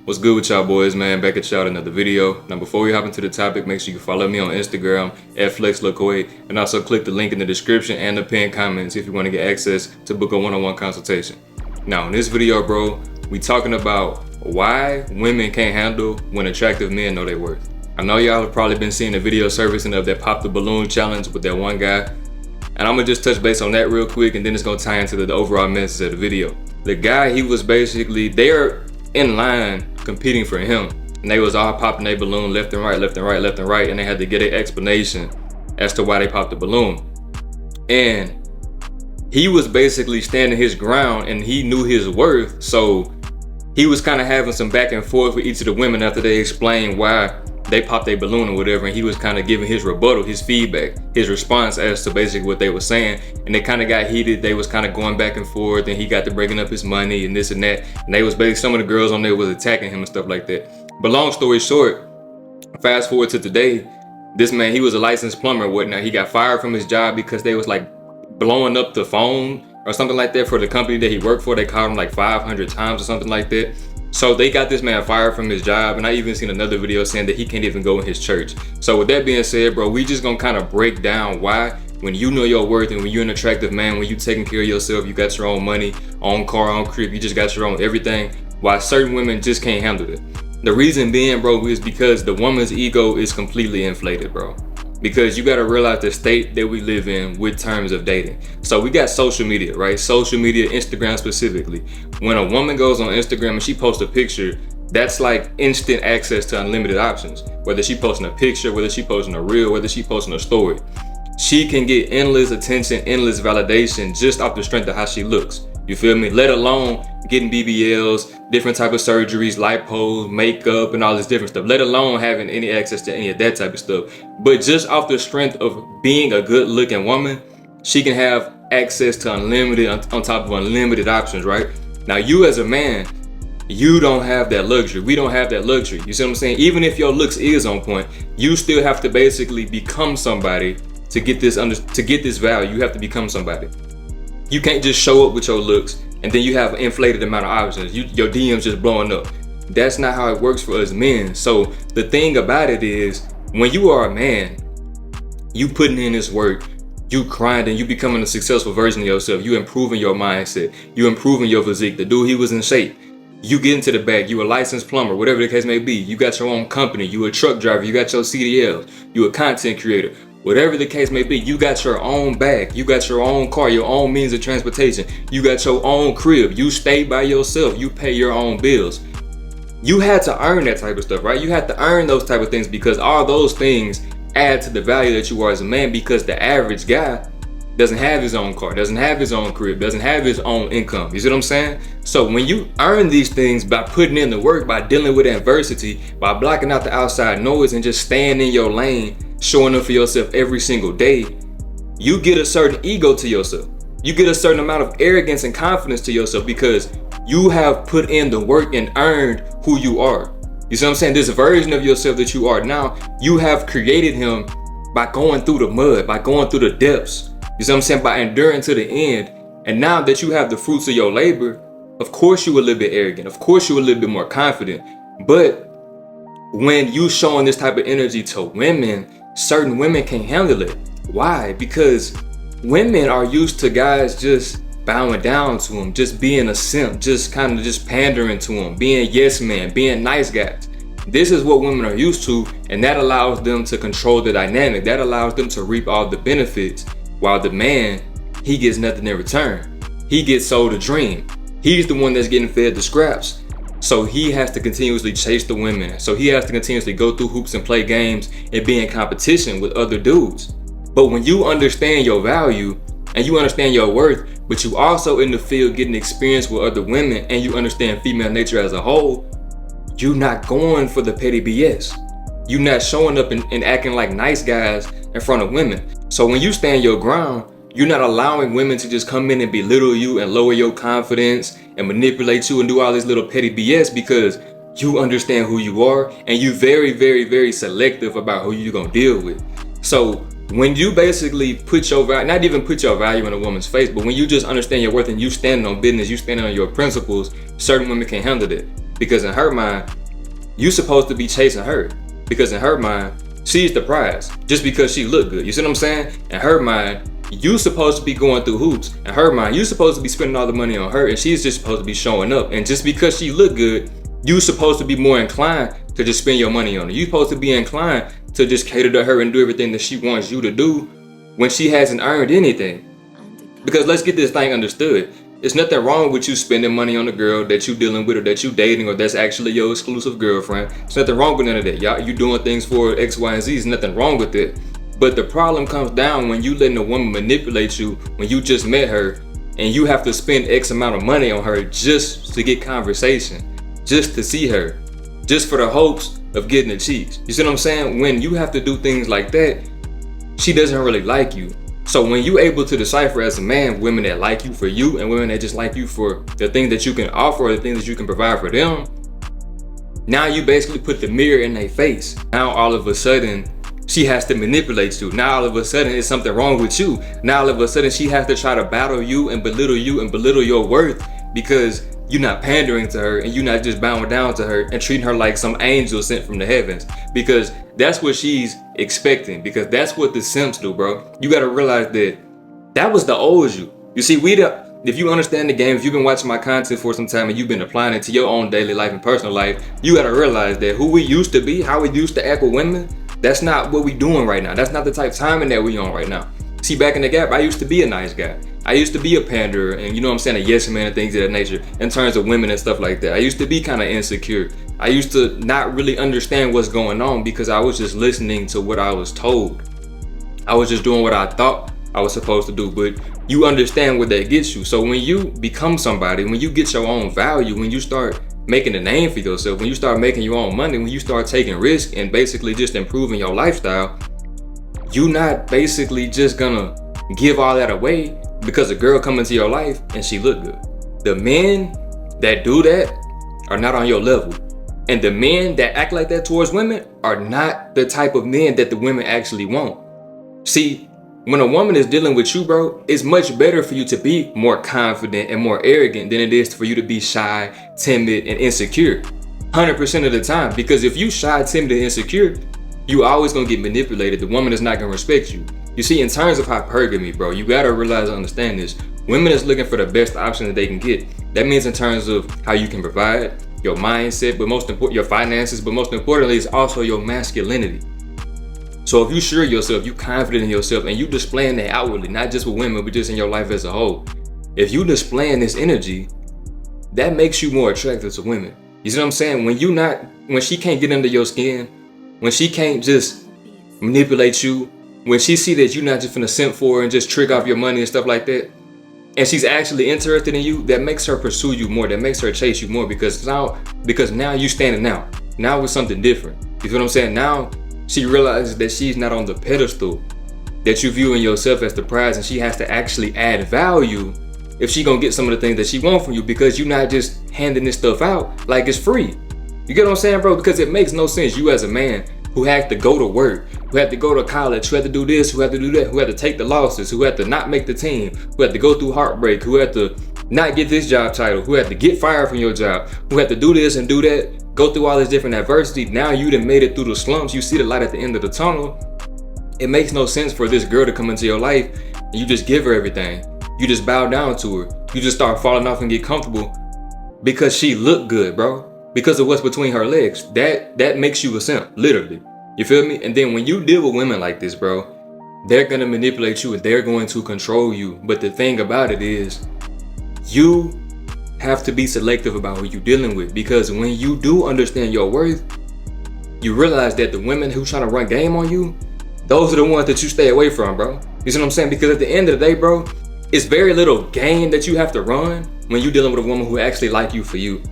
What's good with y'all boys, man? Back at y'all with another video. Now before we hop into the topic, make sure you follow me on Instagram at FlexLilQua, and also click the link in the description and the pinned comments if you want to get access to book a one-on-one consultation. Now in this video, bro, we talking about why women can't handle when attractive men know their worth. I know y'all have probably been seeing the video surfacing of that pop the balloon challenge with that one guy, and I'm gonna just touch base on that real quick, and then it's gonna tie into the overall message of the video. The guy, he was basically, they're in line competing for him, and they was all popping their balloon left and right, left and right, left and right, and they had to get an explanation as to why they popped the balloon. And he was basically standing his ground, and he knew his worth, so he was kind of having some back and forth with each of the women after they explained why they popped their balloon or whatever, and he was kind of giving his rebuttal, his feedback, his response as to basically what they were saying. And they kind of got heated. They was kind of going back and forth, and he got to breaking up his money and this and that, and they was basically, some of the girls on there was attacking him and stuff like that. But long story short, fast forward to today, this man, he was a licensed plumber and whatnot. He got fired from his job because they was like blowing up the phone or something like that for the company that he worked for. They called him like 500 times or something like that. So they got this man fired from his job, and I even seen another video saying that he can't even go in his church. So with that being said, bro, we just gonna kind of break down why, when you know your worth and when you're an attractive man, when you taking care of yourself, you got your own money, own car, own crib, you just got your own everything, why certain women just can't handle it. The reason being, bro, is because the woman's ego is completely inflated, bro. Because you gotta realize the state that we live in with terms of dating. So we got social media, right? Social media, Instagram specifically. When a woman goes on Instagram and she posts a picture, that's like instant access to unlimited options. Whether she posting a picture, whether she posting a reel, whether she posting a story. She can get endless attention, endless validation just off the strength of how she looks. You feel me? Let alone getting BBLs, different type of surgeries, lipos, makeup, and all this different stuff. Let alone having any access to any of that type of stuff. But just off the strength of being a good looking woman, she can have access to unlimited, on top of unlimited options, right? Now you as a man, you don't have that luxury. We don't have that luxury. You see what I'm saying? Even if your looks is on point, you still have to basically become somebody to get this value. You have to become somebody. You can't just show up with your looks and then you have an inflated amount of options. Your DMs just blowing up. That's not how it works for us men. So the thing about it is, when you are a man, you putting in this work, you grinding, you becoming a successful version of yourself, you improving your mindset, you improving your physique. The dude, he was in shape. You get into the bag, you a licensed plumber, whatever the case may be. You got your own company, you a truck driver, you got your CDLs, you a content creator. Whatever the case may be, you got your own bag, you got your own car, your own means of transportation, you got your own crib, you stay by yourself, you pay your own bills. You had to earn that type of stuff, right? You had to earn those type of things, because all those things add to the value that you are as a man, because the average guy doesn't have his own car, doesn't have his own crib, doesn't have his own income. You see what I'm saying? So when you earn these things by putting in the work, by dealing with adversity, by blocking out the outside noise and just staying in your lane, showing up for yourself every single day, you get a certain ego to yourself. You get a certain amount of arrogance and confidence to yourself, because you have put in the work and earned who you are. You see what I'm saying? This version of yourself that you are now, you have created him by going through the mud, by going through the depths. You see what I'm saying? By enduring to the end. And now that you have the fruits of your labor, of course you a little bit arrogant. Of course you a little bit more confident. But when you showing this type of energy to women, certain women can't handle it. Why? Because women are used to guys just bowing down to them, just being a simp, just kind of just pandering to them, being yes men, being nice guys. This is what women are used to, and that allows them to control the dynamic. That allows them to reap all the benefits, while the man, he gets nothing in return. He gets sold a dream. He's the one that's getting fed the scraps. So he has to continuously chase the women. So he has to continuously go through hoops and play games and be in competition with other dudes. But when you understand your value and you understand your worth, but you also in the field getting experience with other women, and you understand female nature as a whole, you're not going for the petty BS. You're not showing up and acting like nice guys in front of women. So when you stand your ground, you're not allowing women to just come in and belittle you and lower your confidence and manipulate you and do all this little petty BS, because you understand who you are, and you very, very, very selective about who you're gonna deal with. So when you basically put your value, not even put your value in a woman's face, but when you just understand your worth and you standing on business, you standing on your principles, certain women can't handle that. Because in her mind, you supposed to be chasing her. Because in her mind, she's the prize just because she look good. You see what I'm saying? In her mind, you supposed to be going through hoops. In her mind, you supposed to be spending all the money on her, and she's just supposed to be showing up. And just because she look good, you supposed to be more inclined to just spend your money on her. You supposed to be inclined to just cater to her and do everything that she wants you to do when she hasn't earned anything. Because let's get this thing understood. There's nothing wrong with you spending money on a girl that you dealing with or that you dating or that's actually your exclusive girlfriend. There's nothing wrong with none of that. Y'all, you doing things for X, Y, and Z. There's nothing wrong with it. But the problem comes down when you letting a woman manipulate you when you just met her and you have to spend X amount of money on her just to get conversation, just to see her, just for the hopes of getting the cheeks. You see what I'm saying? When you have to do things like that, she doesn't really like you. So when you able to decipher as a man, women that like you for you and women that just like you for the things that you can offer or the things that you can provide for them, now you basically put the mirror in their face. Now all of a sudden, she has to manipulate you. Now all of a sudden, it's something wrong with you. Now all of a sudden, she has to try to battle you and belittle your worth because you're not pandering to her and you're not just bowing down to her and treating her like some angel sent from the heavens, because that's what she's expecting, because that's what the simps do, bro. You got to realize that was the old you. You see, if you understand the game, if you've been watching my content for some time and you've been applying it to your own daily life and personal life, you got to realize that who we used to be, how we used to act with women, that's not what we doing right now. That's not the type of timing that we on right now. See, back in the gap, I used to be a nice guy. I used to be a panderer and, you know what I'm saying, a yes man and things of that nature in terms of women and stuff like that. I used to be kind of insecure. I used to not really understand what's going on because I was just listening to what I was told. I was just doing what I thought I was supposed to do, but you understand what that gets you. So when you become somebody, when you get your own value, when you start making a name for yourself, when you start making your own money, when you start taking risks and basically just improving your lifestyle, you're not basically just gonna give all that away because a girl come into your life and she look good. The men that do that are not on your level. And the men that act like that towards women are not the type of men that the women actually want. See, when a woman is dealing with you, bro, it's much better for you to be more confident and more arrogant than it is for you to be shy, timid, and insecure. 100% of the time. Because if you shy, timid, and insecure, you always gonna get manipulated. The woman is not gonna respect you. You see, in terms of hypergamy, bro, you gotta realize and understand this. Women is looking for the best option that they can get. That means in terms of how you can provide, your mindset, but most important, your finances, but most importantly, is also your masculinity. So if you sure yourself, you confident in yourself, and you displaying that outwardly, not just with women, but just in your life as a whole. If you displaying this energy, that makes you more attractive to women. You see what I'm saying? When she can't get under your skin, when she can't just manipulate you, when she see that you're not just finna simp for her and just trick off your money and stuff like that, and she's actually interested in you, that makes her pursue you more, that makes her chase you more, because now you standing out. Now it's something different. You feel what I'm saying? Now she realizes that she's not on the pedestal, that you viewing yourself as the prize, and she has to actually add value if she gonna get some of the things that she want from you, because you're not just handing this stuff out like it's free. You get what I'm saying, bro? Because it makes no sense. You as a man who had to go to work, who had to go to college, who had to do this, who had to do that, who had to take the losses, who had to not make the team, who had to go through heartbreak, who had to not get this job title, who had to get fired from your job, who had to do this and do that, go through all this different adversity. Now you done made it through the slumps. You see the light at the end of the tunnel. It makes no sense for this girl to come into your life and you just give her everything. You just bow down to her. You just start falling off and get comfortable because she look good, bro. Because of what's between her legs. That makes you a simp, literally. You feel me? And then when you deal with women like this, bro, they're gonna manipulate you and they're going to control you. But the thing about it is, you have to be selective about who you're dealing with, because when you do understand your worth, you realize that the women who trying to run game on you, those are the ones that you stay away from, bro. You see what I'm saying? Because at the end of the day, bro, it's very little game that you have to run when you're dealing with a woman who actually like you for you.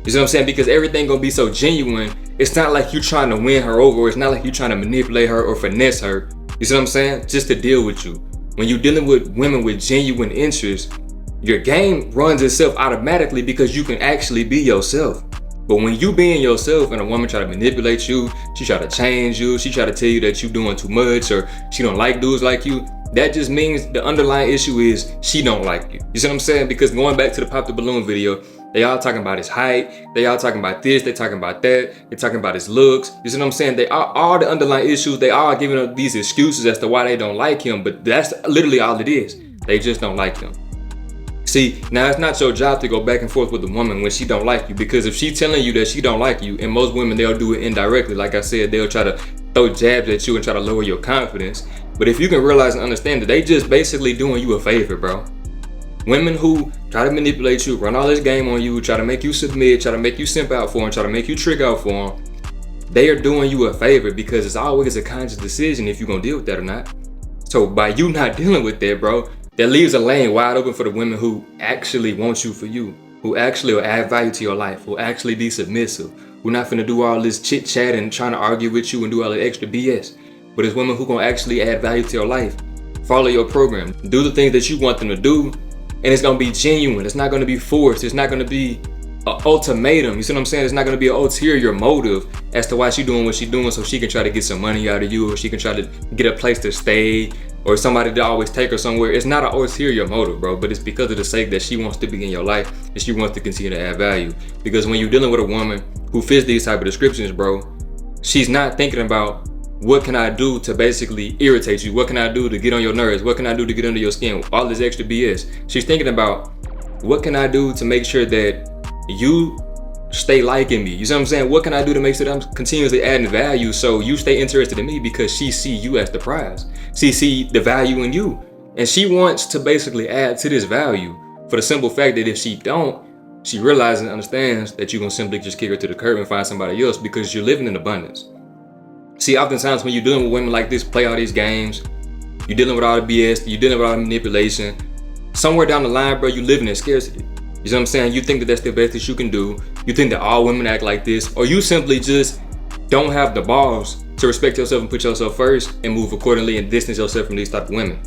You see what I'm saying? Because everything gonna be so genuine. It's not like you trying to win her over. It's not like you trying to manipulate her or finesse her. You see what I'm saying? Just to deal with you. When you're dealing with women with genuine interests, your game runs itself automatically because you can actually be yourself. But when you being yourself and a woman try to manipulate you, she try to change you, she try to tell you that you doing too much or she don't like dudes like you, that just means the underlying issue is she don't like you. You see what I'm saying? Because going back to the Pop the Balloon video, They all talking about his height. They all talking about this. They talking about that. They talking about his looks. You see what I'm saying? They all the underlying issues. They are giving up these excuses as to why they don't like him. But that's literally all it is. They just don't like him. See, now it's not your job to go back and forth with a woman when she don't like you, because if she's telling you that she don't like you, and most women, they'll do it indirectly. Like I said, they'll try to throw jabs at you and try to lower your confidence. But if you can realize and understand that they just basically doing you a favor, bro. Women who try to manipulate you, run all this game on you, try to make you submit, try to make you simp out for them, try to make you trick out for them, they are doing you a favor, because it's always a conscious decision if you're gonna deal with that or not. So by you not dealing with that, bro, that leaves a lane wide open for the women who actually want you for you, who actually will add value to your life, who actually be submissive, who not finna do all this chit chat and trying to argue with you and do all the extra BS. But it's women who gonna actually add value to your life, follow your program, do the things that you want them to do. And it's gonna be genuine. It's not gonna be forced. It's not gonna be an ultimatum. You see what I'm saying? It's not gonna be an ulterior motive as to why she's doing what she's doing, so she can try to get some money out of you, or she can try to get a place to stay, or somebody to always take her somewhere. It's not an ulterior motive, bro, but it's because of the sake that she wants to be in your life and she wants to continue to add value. Because when you're dealing with a woman who fits these type of descriptions, bro, she's not thinking about, what can I do to basically irritate you? What can I do to get on your nerves? What can I do to get under your skin? All this extra BS. She's thinking about, what can I do to make sure that you stay liking me? You see what I'm saying? What can I do to make sure that I'm continuously adding value so you stay interested in me? Because she see you as the prize. She see the value in you. And she wants to basically add to this value for the simple fact that if she don't, she realizes and understands that you're gonna simply just kick her to the curb and find somebody else, because you're living in abundance. See, oftentimes when you're dealing with women like this, play all these games, you're dealing with all the BS, you're dealing with all the manipulation, somewhere down the line, bro, you're living in scarcity. You know what I'm saying? You think that that's the best that you can do. You think that all women act like this, or you simply just don't have the balls to respect yourself and put yourself first and move accordingly and distance yourself from these type of women.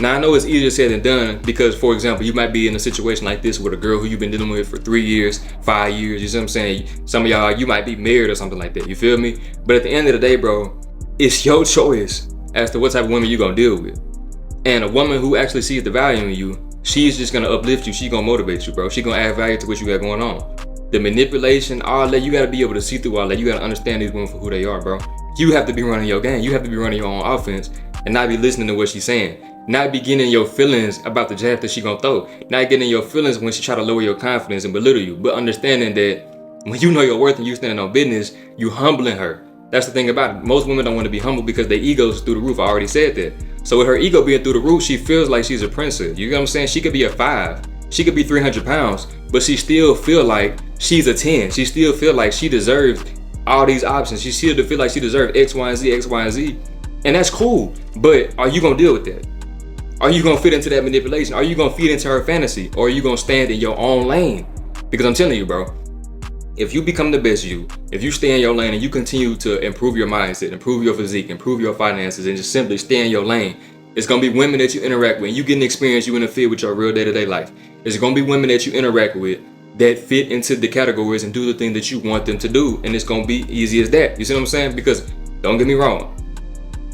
Now, I know it's easier said than done, because, for example, you might be in a situation like this with a girl who you've been dealing with for 3 years, 5 years, you see what I'm saying? Some of y'all, you might be married or something like that, you feel me? But at the end of the day, bro, it's your choice as to what type of women you're gonna deal with. And a woman who actually sees the value in you, she's just gonna uplift you, she's gonna motivate you, bro. She's gonna add value to what you got going on. The manipulation, all that, you gotta be able to see through all that. You gotta understand these women for who they are, bro. You have to be running your game. You have to be running your own offense and not be listening to what she's saying. Not be getting in your feelings about the jab that she gonna throw. Not getting in your feelings when she try to lower your confidence and belittle you. But understanding that when you know your worth and you standing on business, you humbling her. That's the thing about it. Most women don't want to be humble because their ego's through the roof. I already said that. So with her ego being through the roof, she feels like she's a princess. You know what I'm saying? She could be a 5. She could be 300 pounds, but she still feel like she's a 10. She still feel like she deserves all these options. She still feel like she deserves X, Y, and Z, X, Y, and Z. And that's cool. But are you gonna deal with that? Are you gonna fit into that manipulation? Are you gonna feed into her fantasy? Or are you gonna stand in your own lane? Because I'm telling you, bro, if you become the best you, if you stay in your lane and you continue to improve your mindset, improve your physique, improve your finances, and just simply stay in your lane, it's gonna be women that you interact with. And you get an experience, you interfere with your real day-to-day life. It's gonna be women that you interact with that fit into the categories and do the thing that you want them to do. And it's gonna be easy as that. You see what I'm saying? Because don't get me wrong,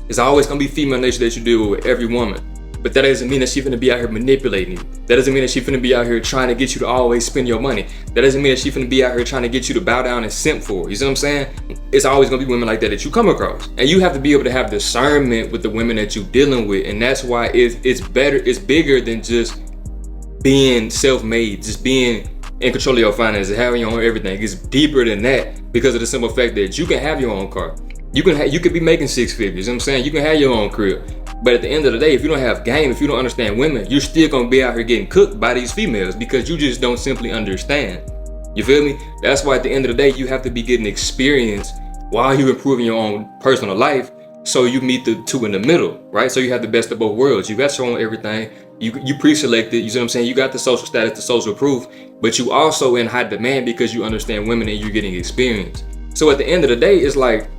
it's always gonna be female nature that you deal with every woman. But that doesn't mean that she's finna be out here manipulating you. That doesn't mean that she's finna be out here trying to get you to always spend your money. That doesn't mean that she's finna be out here trying to get you to bow down and simp for. You see what I'm saying? It's always gonna be women like that you come across. And you have to be able to have discernment with the women that you're dealing with. And that's why it's better, it's bigger than just being self-made, just being in control of your finances, having your own everything. It's deeper than that because of the simple fact that you can have your own car. You could be making 6 figures, you know what I'm saying? You can have your own crib. But at the end of the day, if you don't have game, if you don't understand women, you're still gonna be out here getting cooked by these females because you just don't simply understand. You feel me? That's why at the end of the day, you have to be getting experience while you're improving your own personal life, so you meet the two in the middle, right? So you have the best of both worlds. You got your own everything. You pre-selected, you see what I'm saying? You got the social status, the social proof, but you also in high demand because you understand women and you're getting experience. So at the end of the day, it's like,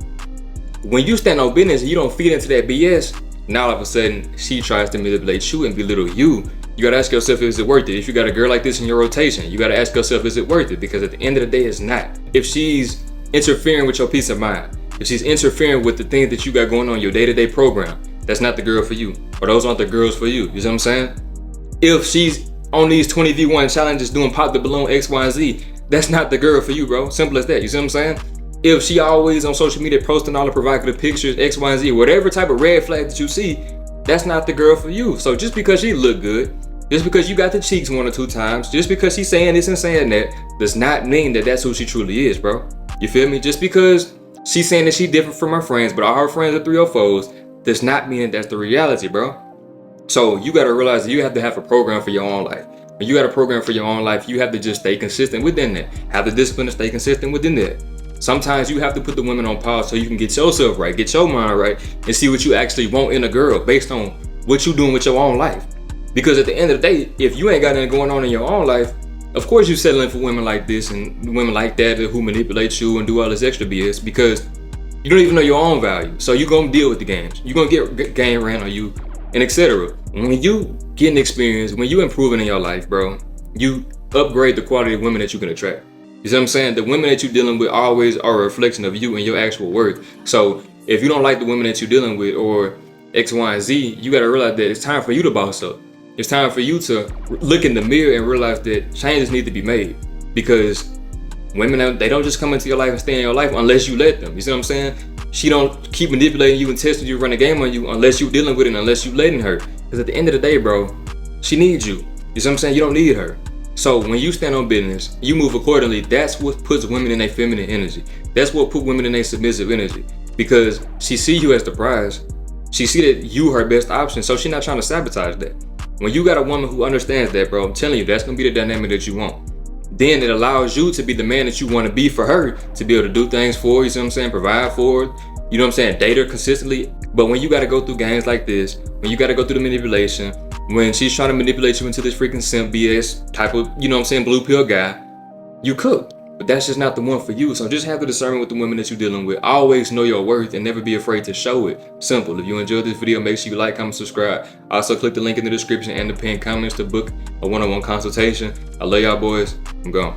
when you stand on business and you don't feed into that BS, now all of a sudden she tries to manipulate you and belittle you. You gotta ask yourself, is it worth it? If you got a girl like this in your rotation, you gotta ask yourself, is it worth it? Because at the end of the day, it's not. If she's interfering with your peace of mind, if she's interfering with the things that you got going on your day-to-day program, that's not the girl for you. Or those aren't the girls for you. You see what I'm saying? If she's on these 20v1 challenges doing pop the balloon X, Y, and Z, that's not the girl for you, bro. Simple as that. You see what I'm saying? If she always on social media posting all the provocative pictures, X, Y, and Z, whatever type of red flag that you see, that's not the girl for you. So just because she look good, just because you got the cheeks 1 or 2 times, just because she's saying this and saying that, does not mean that that's who she truly is, bro. You feel me? Just because she's saying that she's different from her friends, but all her friends are 304s, does not mean that that's the reality, bro. So you gotta realize that you have to have a program for your own life. When you got a program for your own life, you have to just stay consistent within that. Have the discipline to stay consistent within that. Sometimes you have to put the women on pause so you can get yourself right, get your mind right, and see what you actually want in a girl based on what you doing with your own life. Because at the end of the day, if you ain't got nothing going on in your own life, of course you settling for women like this and women like that who manipulate you and do all this extra BS because you don't even know your own value. So you're gonna deal with the games. You're gonna get game ran on you and etc. When you getting experience, when you improving in your life, bro, you upgrade the quality of women that you can attract. You see what I'm saying? The women that you're dealing with always are a reflection of you and your actual worth. So if you don't like the women that you're dealing with or X, Y, and Z, you gotta realize that it's time for you to boss up. It's time for you to look in the mirror and realize that changes need to be made because women, they don't just come into your life and stay in your life unless you let them. You see what I'm saying? She don't keep manipulating you and testing you, run a game on you unless you're dealing with it, unless you letting her. Because at the end of the day, bro, she needs you. You see what I'm saying? You don't need her. So when you stand on business, you move accordingly. That's what puts women in their feminine energy. That's what put women in their submissive energy because she see you as the prize. She see that you her best option, so she's not trying to sabotage that. When you got a woman who understands that, bro, I'm telling you, that's gonna be the dynamic that you want. Then it allows you to be the man that you want to be for her, to be able to do things for her, you see what I'm saying, provide for her, you know what I'm saying, date her consistently. But when you got to go through games like this, when you got to go through the manipulation, when she's trying to manipulate you into this freaking simp BS type of, you know what I'm saying, blue pill guy, you cook. But that's just not the one for you. So just have the discernment with the women that you're dealing with. Always know your worth and never be afraid to show it. Simple. If you enjoyed this video, make sure you like, comment, subscribe. Also click the link in the description and the pinned comments to book a one-on-one consultation. I love y'all boys. I'm gone.